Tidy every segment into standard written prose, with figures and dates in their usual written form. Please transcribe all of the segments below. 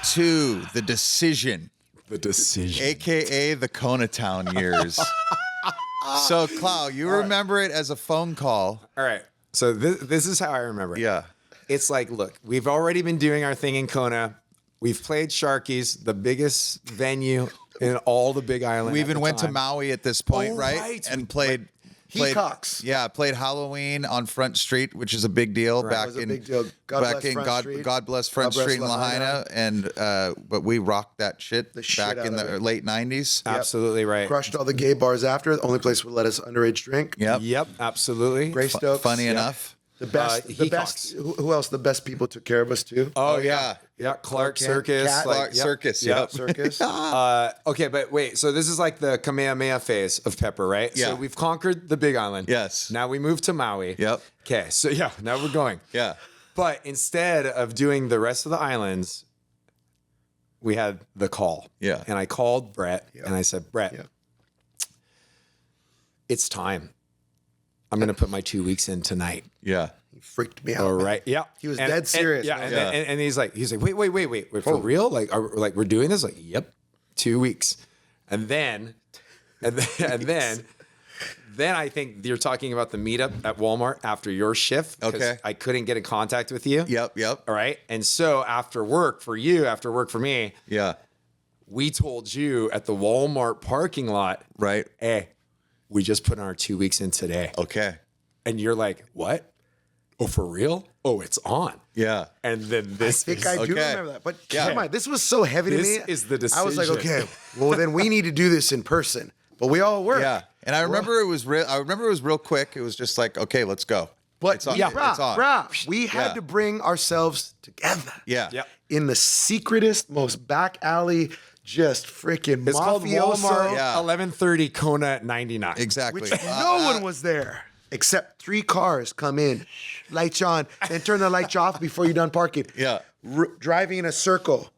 2, the decision. The decision. AKA the Kona Town years. So, Clow, you remember it as a phone call. All right. So this is how I remember it. Yeah. It's like, look, we've already been doing our thing in Kona. We've played Sharky's, the biggest venue in all the Big Island. We even went to Maui at this point, right? And played Peacocks. Played Halloween on Front Street, which is a big deal Right. back It was a in big deal. God bless Front Street. God bless Front God bless Street in Lahaina. Lahaina, and but we rocked that shit The shit back in out of the it. late '90s. Absolutely right. Crushed all the gay bars after. The only place would let us underage drink. Yep. Yep, absolutely. Gray Stokes. Funny enough. The best. the Hecox. best. Who else? The best people took care of us too. Oh, yeah. Yeah, Clark Cat- Circus. Cat- Clark Circus, yep. Circus. Okay, but wait. So this is like the Kamehameha phase of Pepper, right? Yeah. So we've conquered the Big Island. Yes. Now we move to Maui. Yep. Okay, so yeah, now we're going. Yeah. But instead of doing the rest of the islands, we had the call. Yeah. And I called Bret and I said, Bret, Yeah. it's time. I'm going to put my 2 weeks in tonight. Yeah. He freaked me out. All man. right. Yeah. He was dead serious, Yeah. man. And, Yeah. and he's like, wait, for real? Like, we're doing this? Like, yep. 2 weeks. And then I think you're talking about the meetup at Walmart after your shift. 'Cause Okay. I couldn't get in contact with you. Yep. All right. And so after work for me, Yeah. we told you at the Walmart parking lot, Right. hey, we just put our 2 weeks in today. Okay. And you're like, what? Oh, for real? Oh, it's on. Yeah. And then this I think is, I do Okay. remember that. But Yeah. keep in mind, this was so heavy to This me. is the I was like, decision. okay, well then we need to do this in person. But we all work. Yeah. And I remember it was real. I remember it was real quick. It was just like, okay, let's go. But It's on. yeah, It's on. we had Yeah. to bring ourselves together. Yeah. Yeah. In the secretest, most back alley, just freaking it's called mafioso. Walmart Yeah. 1130 Kona 99. Exactly. Which no one was there except 3 cars come in, lights on, then turn the lights off before you're done parking. Yeah. Driving in a circle.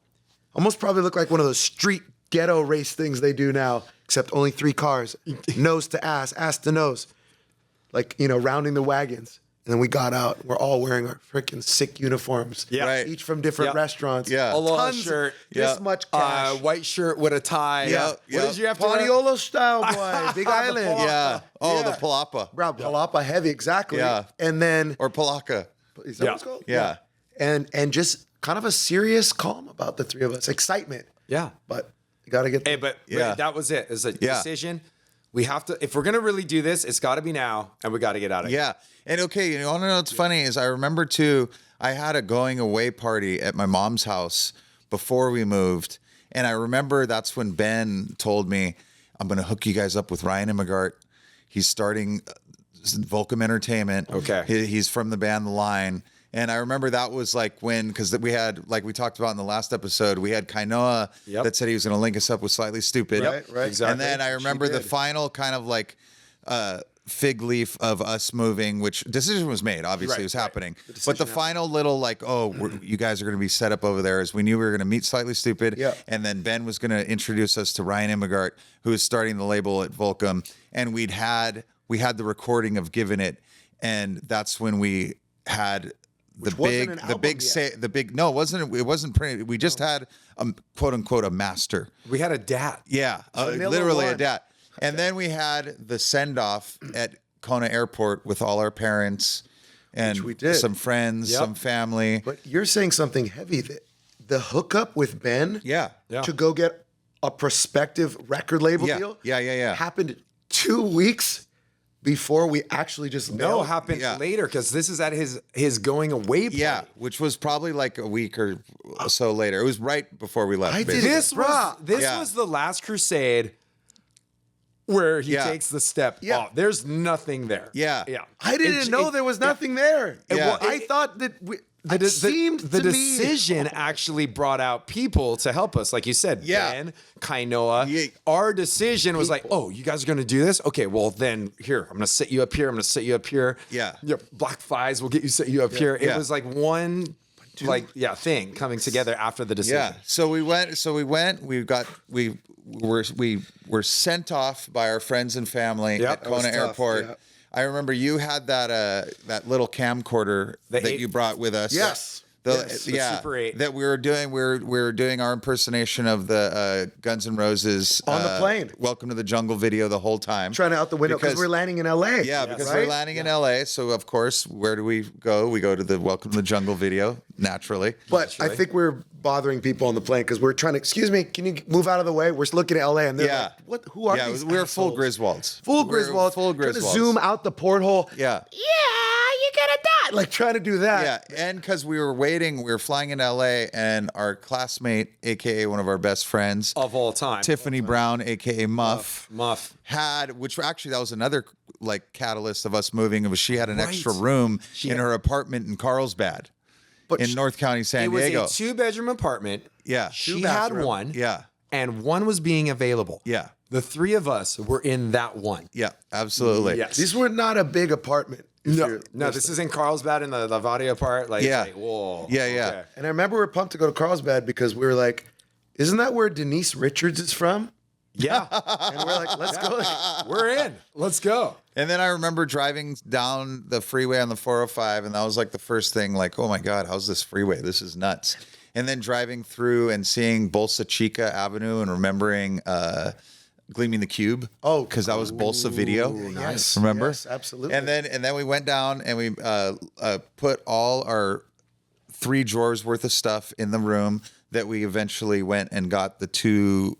Almost probably look like one of those street ghetto race things they do now, except only 3 cars, nose to ass to nose. Like, rounding the wagons. And then we got out. We're all wearing our freaking sick uniforms. Yeah. Right. Each from different Yeah. restaurants. Yeah. Aloha Tons, shirt. This Yeah. much cash. White shirt with a tie. Yeah. What Yeah. did you have to wear? Paniolo style, boy. Big Island. Yeah. Oh, Yeah. the palapa. Bro, palapa heavy, exactly. Yeah. And then, Or palaka. is that Yeah. what it's called? Yeah. And just kind of a serious calm about the 3 of us. Excitement. Yeah. But you got to get Hey, but Yeah. that was it. It's a Yeah. decision. We have to, if we're going to really do this, it's got to be now and we got to get out of here. Yeah. And okay, you want to know what's funny is I remember too, I had a going away party at my mom's house before we moved. And I remember that's when Ben told me, I'm going to hook you guys up with Ryan Immigart. He's starting Volcom Entertainment. Okay. He's from the band The Line. And I remember that was like when, because we had, like we talked about in the last episode, we had Kainoa Yep. that said he was going to link us up with Slightly Stupid. Right. Exactly. And then I remember the did. final kind of like fig leaf of us moving, which decision was made, obviously it was happening. But the final little like, you guys are going to be set up over there is we knew we were going to meet Slightly Stupid. Yeah. And then Ben was going to introduce us to Ryan Immigart, who is starting the label at Volcom. And we had the recording of Given It. And that's when we had Which wasn't an album yet. no, it wasn't printed. We just had quote unquote a master. We had a DAT. Yeah, Vanilla literally a one. dat. And then we had the send off at Kona Airport with all our parents and Which we did. some friends, Yep. some family. But you're saying something heavy. The hookup with Ben Yeah. to go get a prospective record label Yeah. deal Yeah. happened 2 weeks before we actually just No, mailed. happened Yeah. later because this is at his going away party. Yeah, which was probably like a week or so later. It was right before we left. I did basically. This was Bruh. this Yeah. was the last crusade where he Yeah. takes the step. Yeah. Oh, there's nothing there. Yeah. Yeah. I didn't know there was nothing there. Yeah. I thought that The, it seemed the to me- decision actually brought out people to help us. Like you said, Yeah. Ben, Kainoa. Yeah. Our decision was like, oh, you guys are going to do this? Okay, well, then here, I'm going to sit you up here. I'm going to sit you up here. Yeah. Black Fives will get you, sit you up here. It Yeah. was like one, thing coming together after the decision. Yeah. So we went. We were sent off by our friends and family Yep. at That was Kona tough, Airport. yeah. I remember you had that little camcorder that eight- you brought with us. Yes. Yes, the Super 8. that we were doing our impersonation of the Guns N' Roses On the plane. Welcome to the Jungle video the whole time. Trying to out the window because we're landing in LA. Yeah, because right? we're landing in LA. So of course, where do we go? We go to the Welcome to the Jungle video, naturally. But I think we're bothering people on the plane because we're trying to, excuse me, can you move out of the way? We're looking at LA and they're like, what? Who are these we were full assholes? Griswolds. Full We were Griswolds. Full Trying to Griswolds. zoom out the porthole. Yeah. You're gonna die. Like trying to do that. Yeah, and because we were waiting, we were flying in LA, and our classmate, aka one of our best friends, Of all time. Tiffany Brown, aka Muff, Muff. had, which actually that was another like catalyst of us moving. It was she had an Right. extra room in had- her apartment in Carlsbad, But in North County, San It was Diego. a 2-bedroom apartment. Yeah. She bathroom. had one. Yeah, And one was being available. yeah, The 3 of us were in that one. yeah, absolutely. Yes. These were not a big apartment. if you're No, this is in Carlsbad in the Lavadia part. Like, Yeah. it's like, whoa. Yeah, yeah. okay. And I remember we were pumped to go to Carlsbad because we were like, isn't that where Denise Richards is from? Yeah. And we're like, let's go. We're in. Let's go. And then I remember driving down the freeway on the 405, and that was like the first thing, like, oh my God, how's this freeway? This is nuts. And then driving through and seeing Bolsa Chica Avenue and remembering Gleaming the Cube. Oh, because that was Bolsa Video. Nice. Remember? Yes, absolutely. And then we went down and we put all our 3 drawers worth of stuff in the room that we eventually went and got the 2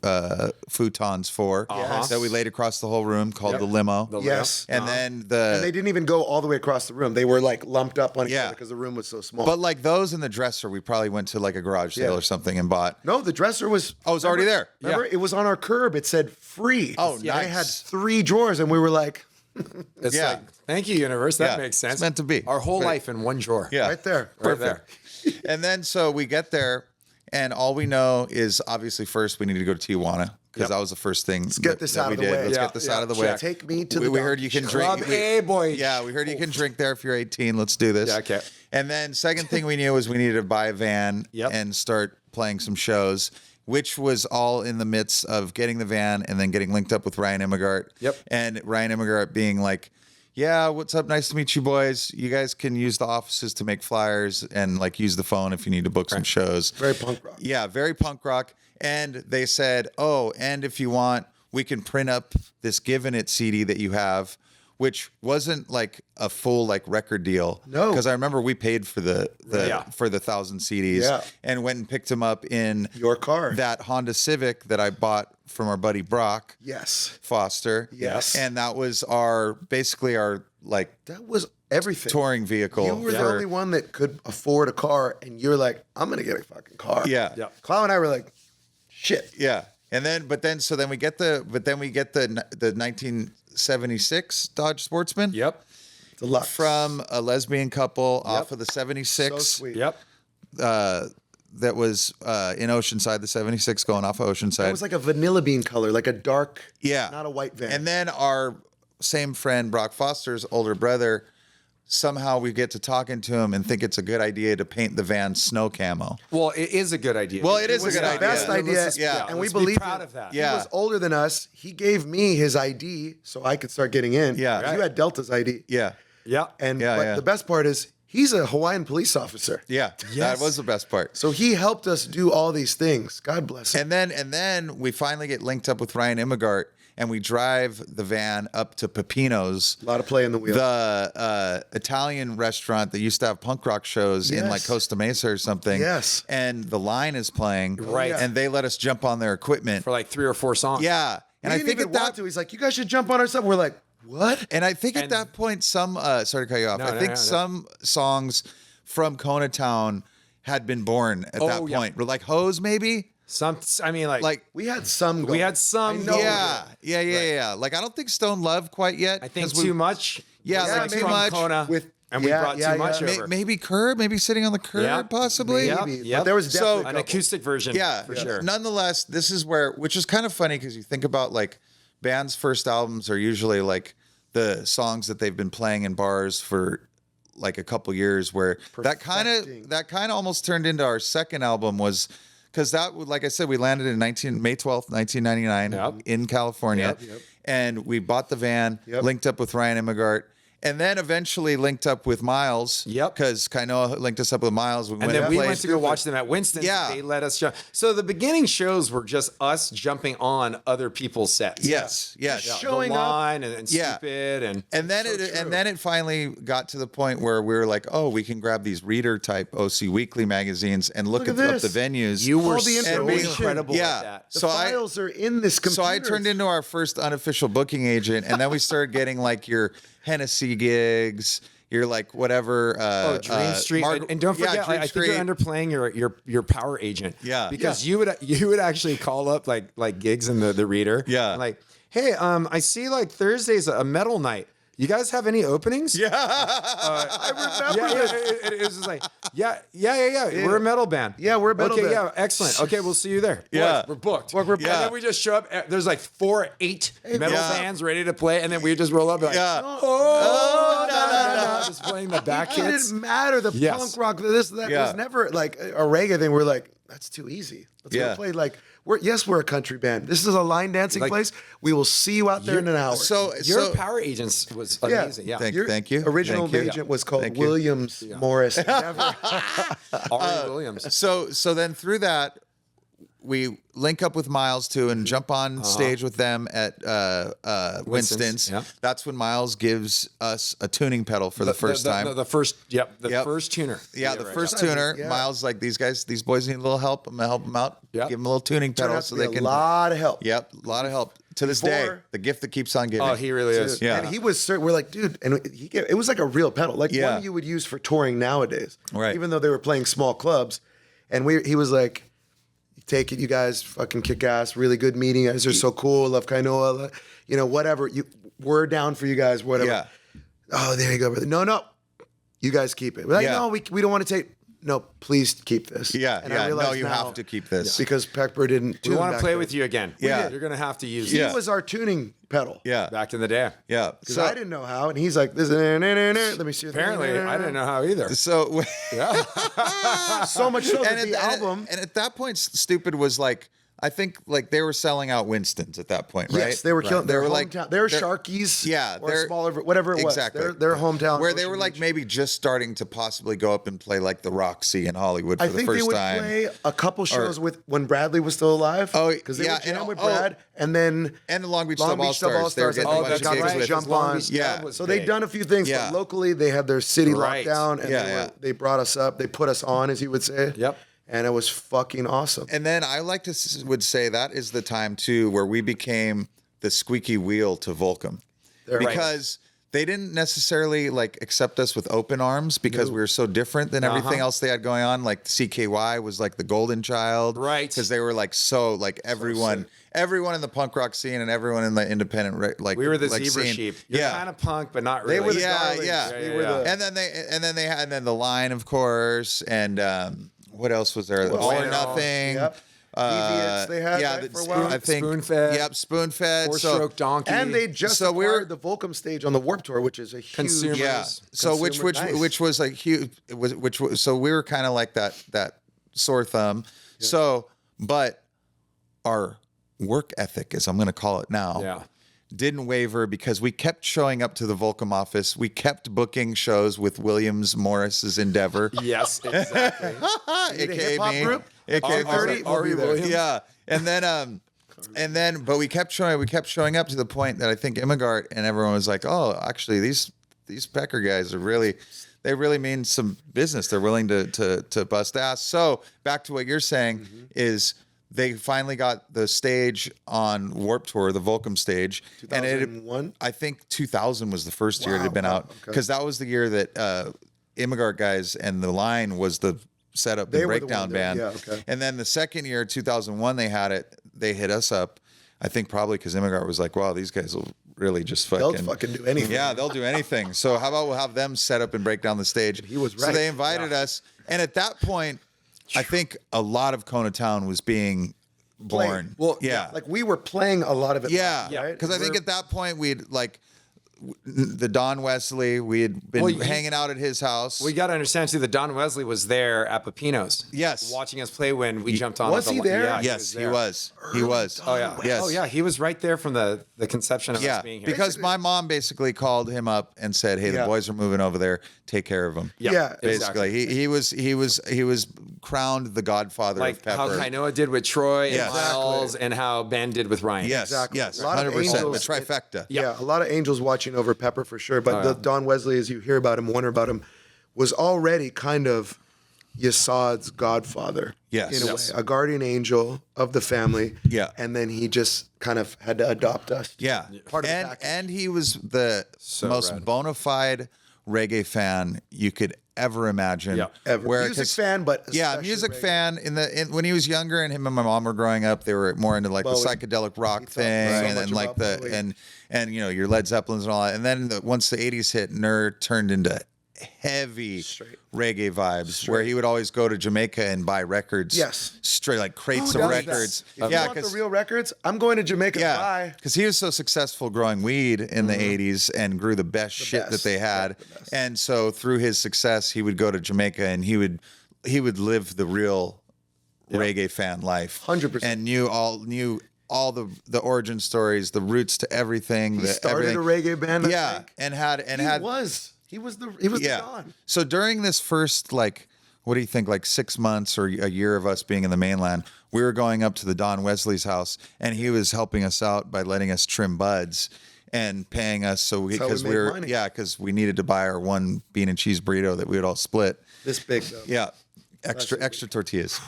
futons for Yes. that we laid across the whole room called the limo. Yes. And then And they didn't even go all the way across the room. They were like lumped up on each Yeah. other because the room was so small. but like those in the dresser, we probably went to like a garage sale Yeah. or something and bought. no, the dresser was. Oh, it was already there. Remember, it was on our curb. It said free. Oh, And nice. it had 3 drawers, and we were like, It's Yeah. like, thank you, universe. That Yeah. makes sense. It's meant to be. Our whole Right. life in one drawer. Yeah. right there. Right there. And then so we get there, and all we know is obviously first we need to go to Tijuana because that was the first thing. Let's get this out of the way. Let's Yeah, get this yeah, out of the way. check. Take me to we, the we heard you can drink. Club A, boy. Yeah, we heard you can drink there if you're 18. Let's do this. Yeah, okay. And then second thing we knew was we needed to buy a van Yep. and start playing some shows, which was all in the midst of getting the van and then getting linked up with Ryan Immigart. Yep. And Ryan Immigart being like, yeah, what's up? Nice to meet you boys. You guys can use the offices to make flyers and like use the phone if you need to book some shows. Very punk rock. Yeah, very punk rock. And they said, oh, and if you want, we can print up this Given It CD that you have, which wasn't like a full like record deal. No. Because I remember we paid for the Yeah. for the 1,000 CDs Yeah. and went and picked them up in Your car. that Honda Civic that I bought from our buddy Brock Yes. Foster. Yes. And that was basically our like That was everything. touring vehicle. You were the for- only one that could afford a car, and you're like, I'm gonna get a fucking car. Yeah. Yeah. Clow and I were like, shit. Yeah. And then we get the 1976 Dodge Sportsman. Yep. Deluxe. From a lesbian couple off of the so 76 sweet. Yep. that was in Oceanside, the 76 going off of Oceanside. It was like a vanilla bean color, like a dark, Yeah. not a white van. And then our same friend, Brock Foster's older brother, somehow we get to talking to him and think it's a good idea to paint the van snow camo. Well, it is a good idea. Well, it is a was good the idea. best idea, Yeah. and we let's be believe proud of that. Yeah. He was older than us. He gave me his ID so I could start getting in. Yeah. 'Cause you had Delta's ID. Yeah. Yeah. And Yeah, but yeah. the best part is he's a Hawaiian police officer. Yeah. Yes. That was the best part. So he helped us do all these things. God bless him. And then we finally get linked up with Ryan Immigart and we drive the van up to Pepino's, A lot of play in the wheel. the Italian restaurant that used to have punk rock shows in like Yes. Costa Mesa or something. Yes. And the line is playing. Right. And they let us jump on their equipment. For like 3 or 4 songs. Yeah. And we I didn't think even at want that to. He's like, you guys should jump on our stuff. We're like, what? And I think at And- that point, some sorry to cut you off. No, I no, think no, no. some songs from Kona Town had been born at that yeah. point. Like Hose, maybe. I mean, like We had some. we going. had some. know. Yeah. Like I don't think Stone Love quite yet. I think 'cause we- too much. Yeah, was like like too from much Kona, with- and we yeah, brought yeah, too much yeah. over. Maybe curb, maybe sitting on the curb, Yeah. possibly. Yeah. Maybe. Yep. But there was So- definitely An a couple. acoustic version. Yeah, for sure. Nonetheless, this is which is kind of funny because you think about like bands' first albums are usually like the songs that they've been playing in bars for like a couple years. Where Perfecting. that kind of almost turned into our second album was because like I said, we landed in May 12th, 1999 Yep. in California, Yep. and we bought the van, Yep. linked up with Ryan Immigart. And then eventually linked up with Miles. Yep. Because Kainoa linked us up with Miles. And then we went to go watch them at Winston's. Yeah. They let us jump. So the beginning shows were just us jumping on other people's sets. Yes. Yes. Yeah, Showing the up. line and stupid and then it finally got to the point where we were like, oh, we can grab these reader type OC Weekly magazines and look at up the this. venues. you were All the so information. incredible at that. The So files are in this computer. So I turned into our first unofficial booking agent, and then we started getting like your Hennessy gigs, your like whatever. Dream Street, and don't forget, Dream I think Street. you're underplaying your power agent. Yeah. because you would actually call up like gigs in the reader. Yeah. and like, hey, I see like Thursday's a metal night. You guys have any openings? Yeah. I remember Yeah, this. it was just like, yeah. We're a metal band. Yeah, we're a metal okay, band. yeah, excellent. Okay, we'll see you there. Yeah. Boys, we're booked. We're And Yeah. then we just show up. There's like 8 metal Yeah. bands ready to play, and then we just roll up. Like, Yeah. Oh, no. Just playing the back It hits. didn't matter. The Yes. punk rock, this, that Yeah. was never like a reggae thing. We're like, that's too easy. Let's Yeah. go play like we're a country band. This is a line dancing Like- place. We will see you out there in an hour. Your power agents was amazing. Yeah. Thank- Your you. Original Thank you. agent was called Thank you. Williams Morris. Never- Ari Williams. So then through that, we link up with Miles too and jump on stage with them at Winston's. yeah. That's when Miles gives us a tuning pedal for the first time. The first, Yep. first tuner. Yeah, the right. first tuner. Yeah. Miles like these boys need a little help. I'm gonna help them out. Yep. Give them a little tuning Turned pedal out so to be they a can. lot of help. Yep, a lot of help to this day. Before- The gift that keeps on giving. Oh, he really is. Yeah. And he was we're like, dude, and it was like a real pedal, like Yeah. one you would use for touring nowadays. Right. Even though they were playing small clubs. And he was like, take it, you guys fucking kick ass, really good meeting. You guys are so cool, love Kainoa, whatever. We're down for you guys, whatever. Yeah. Oh, there you go, brother. No, you guys keep it. We're like, Yeah. no, we don't want to take. No, please keep this. Yeah, And I yeah. No, realized you now, have to keep this. because Pepper didn't. We tune want to back play then. with you again. Yeah. You're going to have to use He it. was our tuning pedal. Yeah, Back in the day. yeah. Because I didn't know how, and he's like, "This, let me see." Apparently, I didn't know how either. So Yeah. So much so that and the at, album. and at that point, Stupid was like, I think like they were selling out Winston's at that point, right? Yes, they were killing. They Their were like hometown. They're Sharkies. Yeah, or they're smaller, whatever it was. exactly. Their hometown. where they Ocean were like Beach. maybe just starting to possibly go up and play like the Roxy in Hollywood for I the think they first would time. play a couple shows with when Bradley was still alive. Oh, because they yeah, would jam and- with oh, Brad, and then and the Long Beach Long Dub Beach All Dub Stars. They were All-Stars, getting and a they bunch got of gigs right, with. jump Long on. Beach Yeah. Dub was So big. they've done a few things. Yeah. But locally, they had their city Right. lockdown, and Yeah. they brought us up. They put us on, as you would say. Yep. And it was fucking awesome. And then I like to would say that is the time too where we became the squeaky wheel to Volcom, Right. because they didn't necessarily like accept us with open arms because we were so different than everything else they had going on. Like CKY was like the golden child, Right. Because they were like so like everyone in the punk rock scene and everyone in the independent like We were the like zebra scene. sheep. You're Yeah. kind of punk, but not really. They were the Yeah, darlings. yeah. We were the- And then the line, of course, and what else was there? All or Nothing. Yep. Deviants they had right, for a while. I think Spoon-fed. Yep, spoon fed. Four-stroke donkey. And they just So we acquired were- the Volcom stage on the Warped Tour, which is a huge. Consumers. Yeah. So Consumer- nice. which was like huge. Which was so we were kind of like that sore thumb. So, but our work ethic, as I'm going to call it now, Yeah. didn't waver because we kept showing up to the Volcom office. We kept booking shows with Williams Morris's Endeavor. Yes, exactly. Need a AKA hip-hop me. group? AKA R30, me. we'll be there. Yeah. And then, but we kept showing up to the point that I think Immigart and everyone was like, oh, actually these Pecker guys they really mean some business. They're willing to bust ass. So back to what you're saying is they finally got the stage on Warped Tour, the Volcom stage. 2001? I think 2000 was the first year it had been Wow, out okay. because that was the year that Immigart guys and the Line was the setup They and were the breakdown one that- band. yeah, okay. And then the second year, 2001, they had it. They hit us up. I think probably because Immigart was like, "Wow, these guys will really just They'll fucking fucking do anything. Yeah, they'll do anything. So how about we'll have them set up and break down the stage?" He was So right. they invited us, and at that point, I think a lot of Kona Town was being born. Well, yeah, like we were playing a lot of it. yeah, live, right? because I think at that point we'd like the Don Wesley. We had been hanging out at his house. We got to understand too that Don Wesley was there at Pepino's. Yes. Watching us play when we jumped on. Was he there? Yeah, Yes, he there. was. He was. Oh yeah. Yes. Oh yeah. He was right there from the conception of us being here. Because my mom basically called him up and said, "Hey, the boys are moving over there. Take care of them." Yeah, Basically, exactly. he was crowned the godfather Like of Pepper. how Kainoa did with Troy and Yes. Miles, and how Ben did with Ryan. Yes, Exactly. yes, A lot of 100%. The angels- trifecta. Yeah, a lot of angels watching over Pepper for sure. But the Don Wesley, as you hear about him, wonder about him, was already kind of Yesod's godfather. Yes. In a Yes. way. A guardian angel of the family. Yeah. And then he just kind of had to adopt us. Yeah. Part of the and package. and he was the most rad. bona fide reggae fan you could ever imagine. Yeah. Ever. Music 'cause- fan, but yeah, especially music reggae. fan. When he was younger, and him and my mom were growing up, they were more into like Bowie. the psychedelic rock talked thing, so and much then like about the Bowie. and you know your Led Zeppelins and all that. And then once the '80s hit, Nerd turned into heavy Straight. reggae vibes, where he would always go to Jamaica and buy records. Yes. straight like crates Who of does that? records. If you Yeah, want the because real records, I'm going to Jamaica to yeah, buy. because he was so successful growing weed in the 80s and grew the best shit that best. they had. Yeah, the best. And so through his success, he would go to Jamaica and he would live the real reggae fan life. 100%. And knew all the origin stories, the roots to everything. He started a reggae band. I Yeah, think. and had He was the Don. So during this first, like, what do you think, like 6 months or a year of us being in the mainland, we were going up to the Don Wesley's house, and he was helping us out by letting us trim buds and paying us how we because made money. because we needed to buy our one bean and cheese burrito that we would all split. This big though. Yeah, extra tortillas.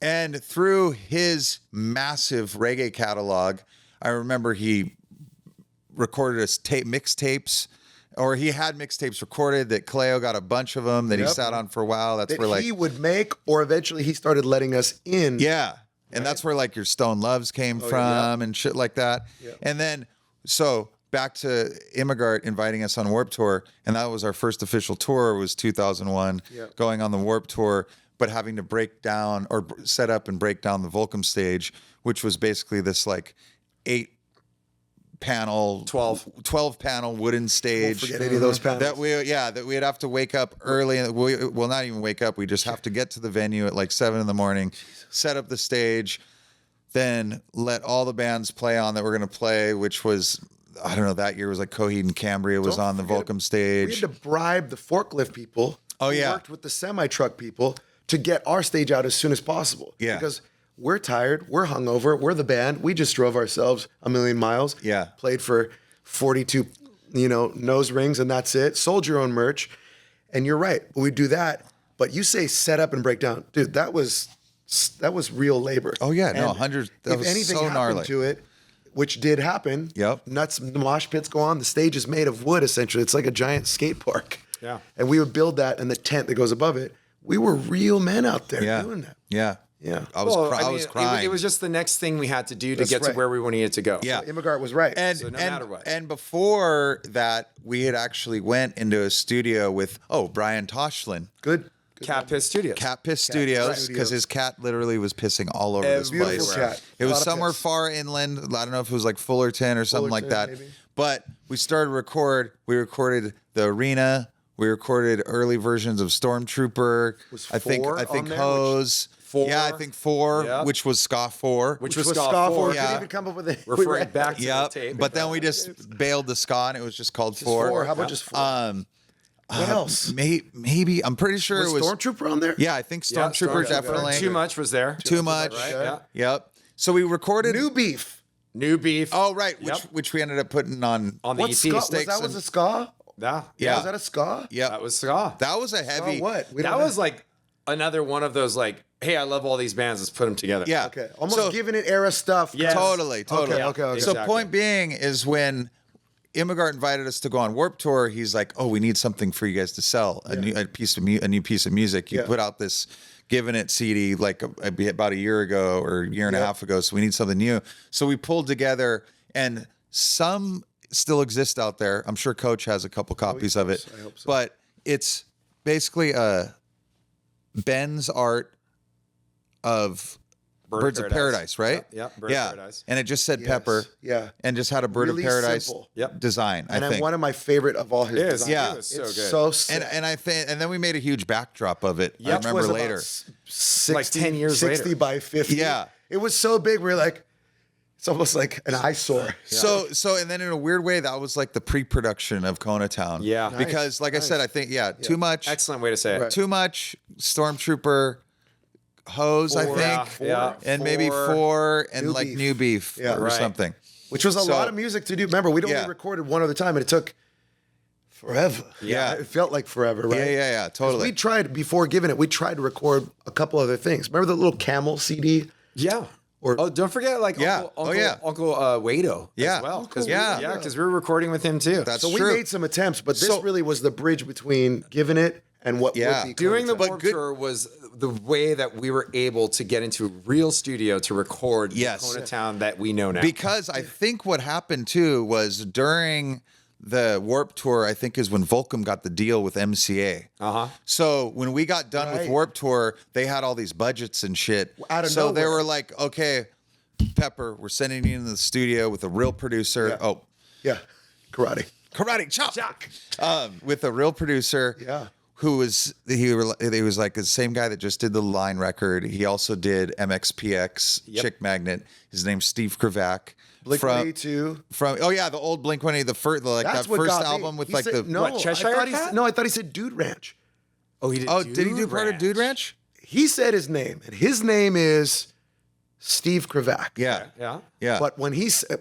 And through his massive reggae catalog, I remember he recorded us mixtapes. Or he had mixtapes recorded that Kaleo got a bunch of them that he Yep. sat on for a while. That's That where like he would make, or eventually he started letting us in. yeah, and that's where like your Stone Loves came from and shit like that. And then so back to Immigrant inviting us on Warped Tour, and that was our first official tour. Was 2001, going on the Warped Tour, but having to break down or set up and break down the Volcom stage, which was basically this like 12 panel wooden stage. Forget any of those panels. That we'd have to wake up early, and well, not even wake up. We just have to get to the venue at like 7 a.m, set up the stage, then let all the bands play on that we're going to play, which was, I don't know, that year was like Coheed and Cambria was Don't on the forget, Volcom We stage. had to bribe the forklifts people. Oh, who yeah. worked with the semi-truck people to get our stage out as soon as possible. Yeah. Because we're tired, we're hungover, we're the band. We just drove ourselves a million miles. Yeah. Played for 42, nose rings, and that's it. Sold your own merch. And you're right. We do that. But you say set up and break down. Dude, that was real labor. Oh, yeah. No, And 100. That if was anything so happened gnarly. to it, which did happen. Yep. Nuts, the mosh pits go on. The stage is made of wood, essentially. It's like a giant skate park. Yeah. And we would build that, and the tent that goes above it. We were real men out there Yeah. doing that. Yeah. Yeah. I was Well, crying. It was just the next thing we had to do to That's get right. to where we needed to go. Yeah. Immigrant was right. And, So no and, matter what. and before that, we had actually went into a studio with Brian Toshlin, good. Cat Piss Studios. Cat Piss Studios, Studios. because his cat literally was pissing all over this Everywhere. place. Beautiful cat. It A was lot of somewhere piss. far inland. I don't know if it was like Fullerton or something like that. Fullerton, maybe. But we started to record. We recorded the arena. We recorded early versions of Stormtrooper. Was I think Four on there, Hose. Four. Yeah, I think 4, Yep. which was Ska 4. Which Which was was Ska Ska 4. 4. Yeah. Couldn't even come up with it. Referring back to Yep. the tape. But then we just bailed the Ska and it was just called 4. 4. How about just 4? What else? Maybe I'm pretty sure Was it was Stormtrooper on there? Yeah, I think Yeah, Stormtrooper Stormtrooper. definitely. Too Much was there. Too much. Right? Yeah. Yep. So we recorded. New Beef. New Beef. Oh right, Yep. which we ended up putting on. On the What EP. ska? Was Stakes that was and- a ska? Yeah. Yeah. Was that a ska? Yep. That was Ska. That was a heavy. Oh, what? We That don't was know. like another one of those like, hey, I love all these bands. Let's put them together. Yeah. Okay. Almost So- giving it era stuff. Yes. Totally. Okay. So Exactly. point being is when Immigrant invited us to go on Warped Tour, he's like, "Oh, we need something for you guys to sell, a new piece of music. You Yeah. put out this Giving It CD like about a year ago or a year and a half ago, so we need something new." So we pulled together, and some still exist out there. I'm sure Coach has a couple copies of it, I hope so. but it's basically Ben's art of Birds of Paradise, right? Yep. Bird of Paradise. And it just said Yes. Pepper. Yeah. And just had a Bird Really of Paradise simple. design, And I think. one of my favorite of all his It is. designs. Yeah. It was so It's good. so sick. And I think, and then we made a huge backdrop of it. I Which remember was about later. 60, Like 10 years 60 later. by 50. Yeah. It was so big. We were like, it's almost like an eyesore. So, and then in a weird way, that was like the pre-production of Kona Town. Yeah. Because, like I said, I think, too much. Excellent way to say it. Right. Too much Stormtrooper hose, I think. Yeah. And maybe 4 and New like Beef. New Beef Yeah. or Right. something. Which was a So- lot of music to do. Remember, we'd only Yeah. recorded one other time and it took forever. Yeah. It felt like forever, right? Yeah, totally. We tried, before giving it, we tried to record a couple other things. Remember the little Camel CD? Yeah. Or- don't forget like Yeah. Uncle Wado Yeah. as well. Cause Yeah. because we were recording with him too. That's So we true. made some attempts, but this So- really was the bridge between giving it and what Yeah. would be Doing the Kona Town. Warped good- Tour was the way that we were able to get into a real studio to record Yes. the Kona Town that we know now. Because I think what happened too was during the Warp Tour, I think is when Volcom got the deal with MCA. Uh-huh. So when we got done with Right. Warp Tour, they had all these budgets and shit. Out of so they nowhere. were like, okay, Pepper, we're sending you into the studio with a real producer. Yeah. Oh, Yeah, karate. karate chop. With a real producer. Yeah. Who was he was like the same guy that just did the Line record. He also did MXPX, Chick Magnet. His name's Steve Kravac. Blink-182. From the old Blink-182, the first That's that what first got me. album with He like said- the no, What, Cheshire Cat? I thought he said Dude Ranch. Oh, he did. did he do part of Dude Ranch? He said his name, and his name is Steve Kravac. Yeah, Yeah. But when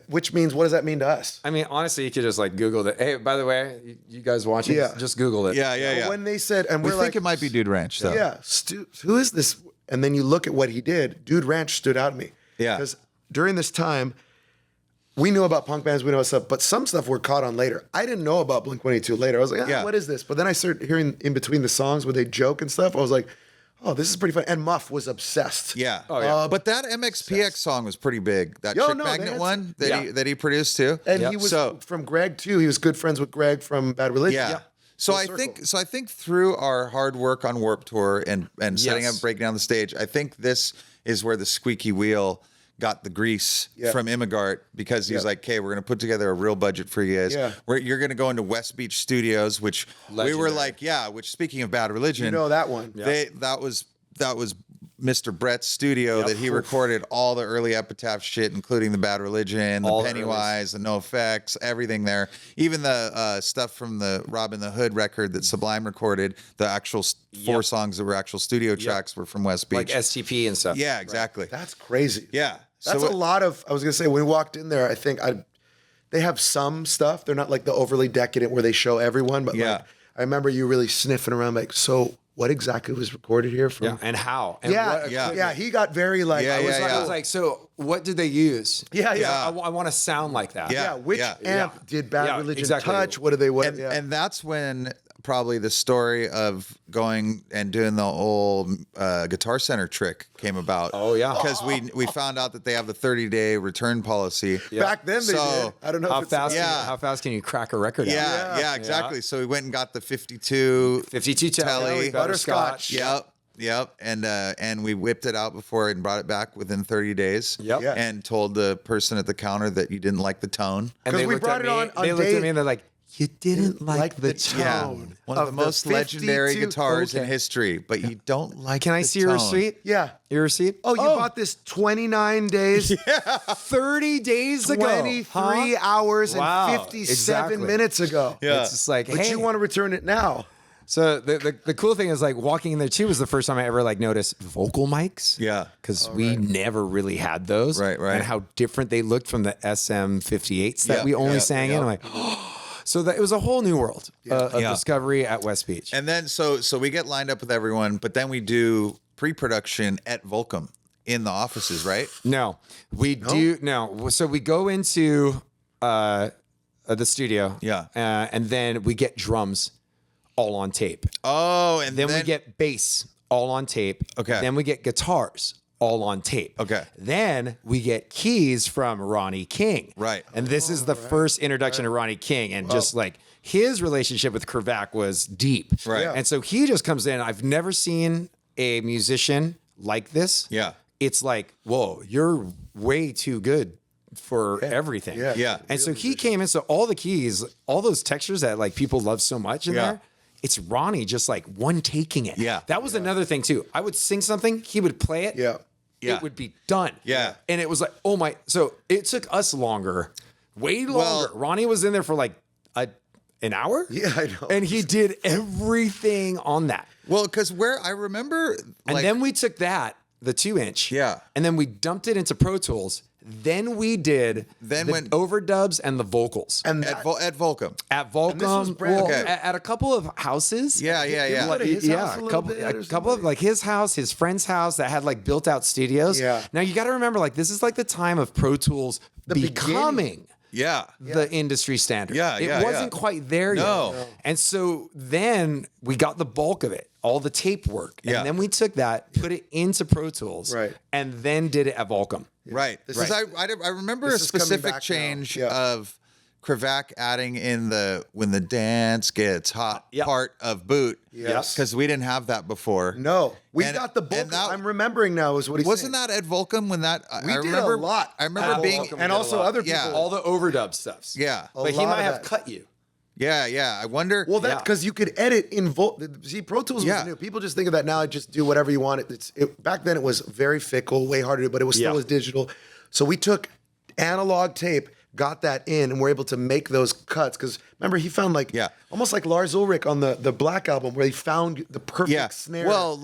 which means, what does that mean to us? I mean, honestly, you could just like Google it. Hey, by the way, you guys watching? Yeah. Just Google it. yeah. When they said, and We we're think like, it might be Dude Ranch, though. yeah, who is this? And then you look at what he did. Dude Ranch stood out to me. Yeah. Because during this time, we knew about punk bands, we know about stuff, but some stuff we're caught on later. I didn't know about Blink-182 later. I was like, Yeah. what is this? But then I started hearing in between the songs where they joke and stuff. I was like, oh, this is pretty fun. And Muff was obsessed. Yeah. Oh, yeah. But that MXPX song was pretty big. That Yo, Chick no, they Magnet had one some- that he produced too. And Yep. he was So- from Greg too. He was good friends with Greg from Bad Religion. Yeah. So Full I circle. think through our hard work on Warp Tour and setting Yes. up, breaking down the stage, I think this is where the squeaky wheel got the grease Yeah. from Imagart, because he's Yeah. like, okay, we're going to put together a real budget for you guys. Yeah. You're going to go into West Beach Studios, which we were Legendary. like, yeah, which speaking of Bad Religion, You know that one. that was Mr. Brett's studio that he recorded all the early Epitaph shit, including the Bad Religion, All the the Pennywise, the No Effects, everything there. Even the stuff from the Robin the Hood record that Sublime recorded, the actual 4 songs that were actual studio tracks were from West Beach. Like STP and stuff. Yeah, exactly. That's crazy. Yeah. That's a lot of, I was going to say, when we walked in there, I think they have some stuff. They're not like the overly decadent where they show everyone, but Yeah. like, I remember you really sniffing around like, so what exactly was recorded here from? Yeah. And how? And Yeah, what yeah, equipment? he got very like, Yeah, I was yeah, like, yeah. I was like, so what did they use? Yeah, yeah. I want to sound like that. Yeah. yeah, which Yeah. amp did Bad Yeah, Religion exactly. touch? What do they, what? And, and that's when probably the story of going and doing the old Guitar Center trick came about. Oh, yeah. Because we found out that they have the 30-day return policy. Back then they So, did. I don't know How if it's fast? Yeah. How fast can you crack a record out? Yeah, exactly. So we went and got the 52 52 Telly. Butterscotch. Yep. And we whipped it out before and brought it back within 30 days. Yep. Yeah. And told the person at the counter that you didn't like the tone. And 'Cause they we looked brought at it me. on They looked day- at me and they're like, "You didn't like the Yeah. tone." One of the most legendary 52 guitars in Okay. history, but you don't like Can I the see your tone. receipt? Yeah. Your receipt? Oh, you bought this 29 days, 30 days ago. 23 Huh? hours, Wow, and 57 exactly. minutes ago. Yeah. It's just like, But hey. you want to return it now. So the cool thing is like walking in there too was the first time I ever like noticed vocal mics. Yeah. Because we never really had those. Right. And how different they looked from the SM58s that Yeah, we only yeah, sang in. yeah. I'm like, so that it was a whole new world of Yeah. discovery at West Beach. And then so we get lined up with everyone, but then we do pre-production at Volcom in the offices, right? No, we do no. So we go into the studio. Yeah. And then we get drums all on tape. Oh, and Then we get bass all on tape. Okay. Then we get guitars all on tape. Okay. Then we get keys from Ronnie King. Right. And this is the first introduction to Ronnie King. And just like his relationship with Kravac was deep. Right. Yeah. And so he just comes in. I've never seen a musician like this. Yeah. it's like, whoa, you're way too good for everything. Yeah. Yeah. And so he came in. So all the keys, all those textures that like people love so much in there, it's Ronnie just like one taking it. Yeah. That was another thing too. I would sing something, he would play it. Yeah. Yeah. It would be done. Yeah. And it was like, oh my. So it took us longer, way longer. Ronnie was in there for like an hour. Yeah, I know. And he did everything on that. Well, because where I remember, And then we took that, the 2-inch. Yeah. And then we dumped it into Pro Tools. Then we did the overdubs and the vocals. And at Volcom. At Volcom, this was brand new. at a couple of houses. Yeah. Like his house a little bit or a couple of like his house, his friend's house that had like built out studios. Yeah. Now you got to remember, like this is like the time of Pro Tools becoming Yeah. the industry standard. Yeah, it yeah, wasn't quite there No. yet. And so then we got the bulk of it, all the tape work, and Yeah. then we took that, put it into Pro Tools, Right. and then did it at Volcom. Right. Because I remember a This is coming specific back now. change Yeah. of Kravac adding in the when the dance gets hot part of boot. Yes. Because we didn't have that before. No, we And- got the bulk. and that- I'm remembering now is what he Wasn't that at Volcom when that We I did remember a lot. I remember At being Volcom. and also other people. Yeah. All the overdub stuffs. yeah. A But he lot might of have that. cut you. Yeah. I wonder. Well, that's because you could edit in See, Pro Tools Yeah. was new. People just think of that now. Just do whatever you want. Back then it was very fickle, way harder, but it was still as digital. So we took analog tape, got that in, and we're able to make those cuts. Because remember, he found almost like Lars Ulrich on the Black album, where he found the perfect snare. Well,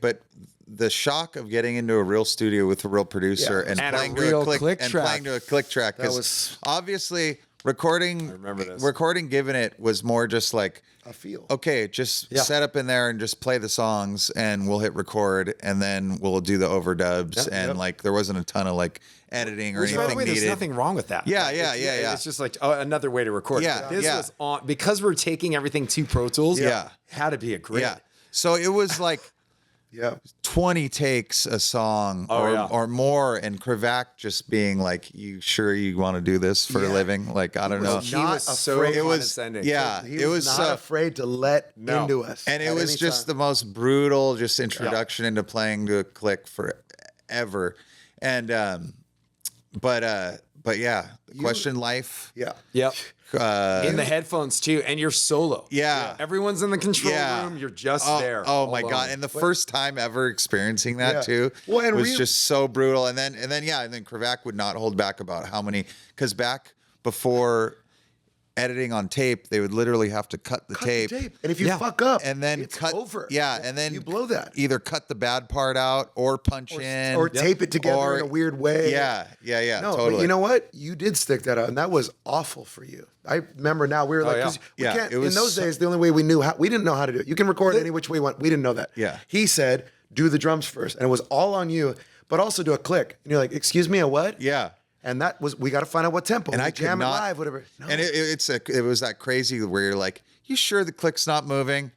but the shock of getting into a real studio with a real producer and And a playing real to a click track. playing to a click track. That 'cause was- obviously recording. remember this. Recording, given it was more just like a feel. okay, just set up in there and just play the songs, and we'll hit record, and then we'll do the overdubs, and like there wasn't a ton of like editing or Which, by the anything way, needed. there's nothing wrong with that. Yeah, Like, yeah. It's just like another way to record. Yeah, This yeah. was on because we're taking everything to Pro Tools. Yeah. had to be a grid. Yeah. So it was like Yeah. 20 takes a song or more, and Kravac just being like, "You sure you want to do this for a living?" Like, I don't know. He was so afraid. It was condescending. yeah. He It was not so, afraid to let into us. and it at was any just time. the most brutal just introduction into playing to a click forever. And but yeah, the question life. Yeah. Yep. In the headphones too, and you're solo. Yeah. Everyone's in the control Yeah. room. You're just Oh, there. oh my alone. god! And the first time ever experiencing that Yeah. too Well, and was just so brutal. And then Kravac would not hold back about how many, because back before editing on tape, they would literally have to cut the Cut tape. the tape. And if you Yeah. fuck up, And then it's cut over. Yeah, and then you blow that. Either cut the bad part out or punch in Or tape it together in a weird way. Yeah, No, totally. but you know what? You did stick that out, and that was awful for you. I remember now we were like, 'cause we Yeah, can't, it was in those so- days, the only way we knew how, we didn't know how to do it. You can record any which way you want. We didn't know that. Yeah. He said, do the drums first. And it was all on you, but also do a click. And you're like, excuse me, a what? Yeah. And that was, we got to find out what tempo. And We I could jam it not live, whatever. No. And it was that crazy where you're like, you sure the click's not moving?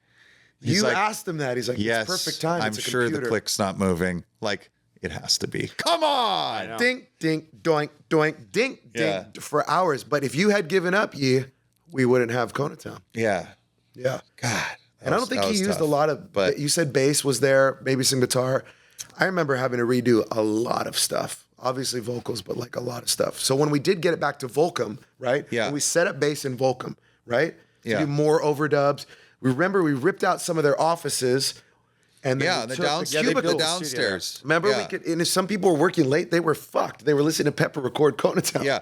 He's you like, asked him that. He's like, yes, it's perfect time. I'm It's a sure the computer. click's not moving. Like, it has to be. Come on. Dink, dink, doink, doink, dink, Yeah. dink for hours. But if you had given up, we wouldn't have Kona Town. Yeah. Yeah. God. And I don't think he used a lot of, but you said bass was there, maybe some guitar. I remember having to redo a lot of stuff. Obviously vocals, but like a lot of stuff. So when we did get it back to Volcom, right? Yeah. And we set up bass in Volcom, right? To Yeah. do more overdubs. Remember, we ripped out some of their offices. And then we took downstairs. the They built cubicles. downstairs. Remember, Yeah. we could, and if some people were working late, they were fucked. They were listening to Pepper record Kona Town. Yeah.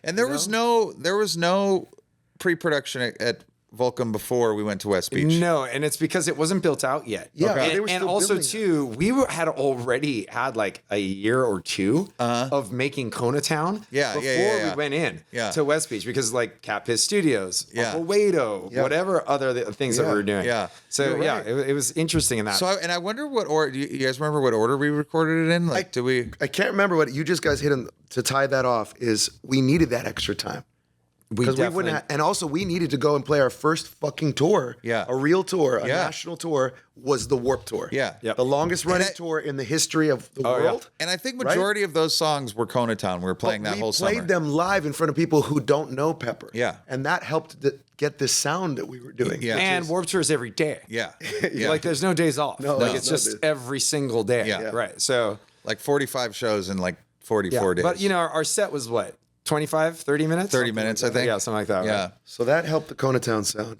And there was no pre-production at Volcom before we went to West Beach. No, and it's because it wasn't built out yet. Yeah, and, they were and still also building it. too, had already had like a year or two of making Kona Town before we went in to West Beach because like Cat Piss Studios, Uncle Wado, whatever other things that we were doing. Yeah. So You're right. it was interesting in that. So I wonder what order. Do you guys remember what order we recorded it in? Like, do we? I can't remember what you just guys hit on to tie that off. Is we needed that extra time. Because we wouldn't have, and also we needed to go and play our first fucking tour. Yeah. A real tour, a national tour was the Warp Tour. Yeah. Yep. The longest running tour in the history of the world. And I think majority of those songs were Kona Town. We were playing that whole summer. We played them live in front of people who don't know Pepper. Yeah. And that helped get this sound that we were doing. Yeah. and Warp Tour is every day. Yeah. Like there's no days off. No, like no, it's no just days. every single day. Yeah. Right. So Like 45 shows in like 44 days. But, our set was what? 25, 30 minutes? 30 minutes, I think. Yeah, something like that. Yeah. Right? So that helped the Kona Town sound.